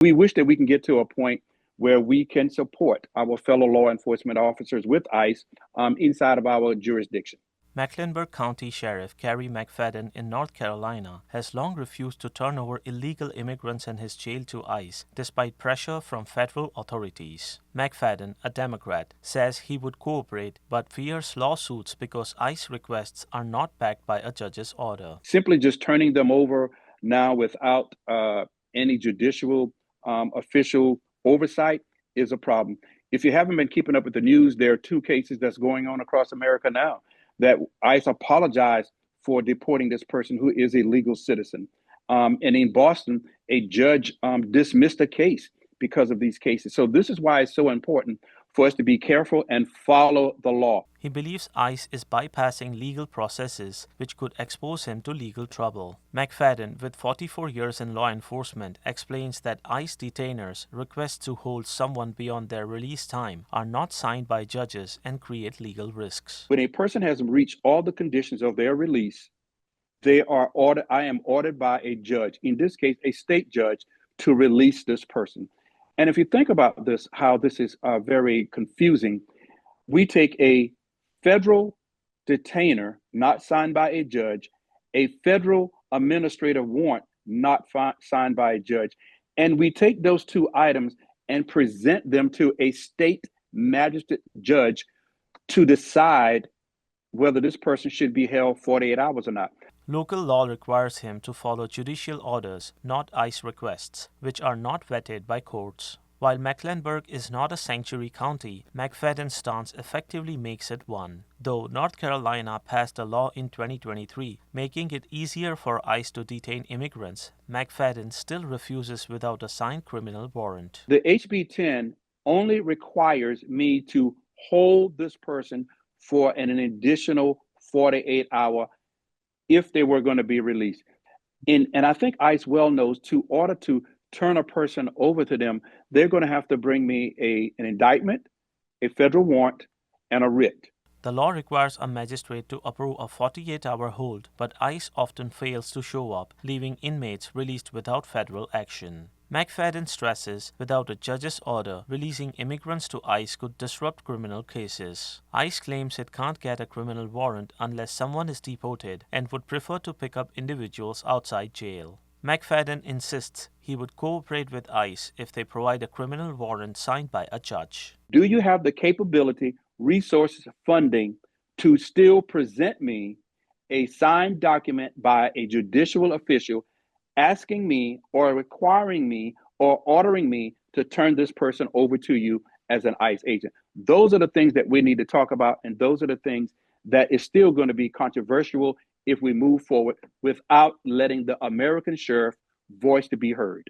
We wish that we can get to a point where we can support our fellow law enforcement officers with ICE inside of our jurisdiction. Mecklenburg County Sheriff Garry McFadden in North Carolina has long refused to turn over illegal immigrants in his jail to ICE, despite pressure from federal authorities. McFadden, a Democrat, says he would cooperate but fears lawsuits because ICE requests are not backed by a judge's order. Simply just turning them over now without any judicial official oversight is a problem. If you haven't been keeping up with the news, there are two cases that's going on across America now that ICE apologized for deporting this person who is a legal citizen. And in Boston, a judge dismissed a case because of these cases. So this is why it's so important for us to be careful and follow the law. He believes ICE is bypassing legal processes, which could expose him to legal trouble. McFadden, with 44 years in law enforcement, explains that ICE detainers' requests to hold someone beyond their release time are not signed by judges and create legal risks. When a person has reached all the conditions of their release, I am ordered by a judge, in this case, a state judge, to release this person. And if you think about this, how this is very confusing, we take a federal detainer not signed by a judge, a federal administrative warrant not signed by a judge, and we take those two items and present them to a state magistrate judge to decide whether this person should be held 48 hours or not. Local law requires him to follow judicial orders, not ICE requests, which are not vetted by courts. While Mecklenburg is not a sanctuary county, McFadden's stance effectively makes it one. Though North Carolina passed a law in 2023 making it easier for ICE to detain immigrants, McFadden still refuses without a signed criminal warrant. The HB 10 only requires me to hold this person for an additional 48-hour if they were going to be released. And I think ICE well knows, to order to turn a person over to them, they're going to have to bring me an indictment, a federal warrant, and a writ. The law requires a magistrate to approve a 48-hour hold, but ICE often fails to show up, leaving inmates released without federal action. McFadden stresses without a judge's order, releasing immigrants to ICE could disrupt criminal cases. ICE claims it can't get a criminal warrant unless someone is deported and would prefer to pick up individuals outside jail. McFadden insists he would cooperate with ICE if they provide a criminal warrant signed by a judge. Do you have the capability, resources, funding to still present me a signed document by a judicial official asking me or requiring me or ordering me to turn this person over to you as an ICE agent? Those are the things that we need to talk about, and those are the things that is still going to be controversial if we move forward without letting the American sheriff voice to be heard.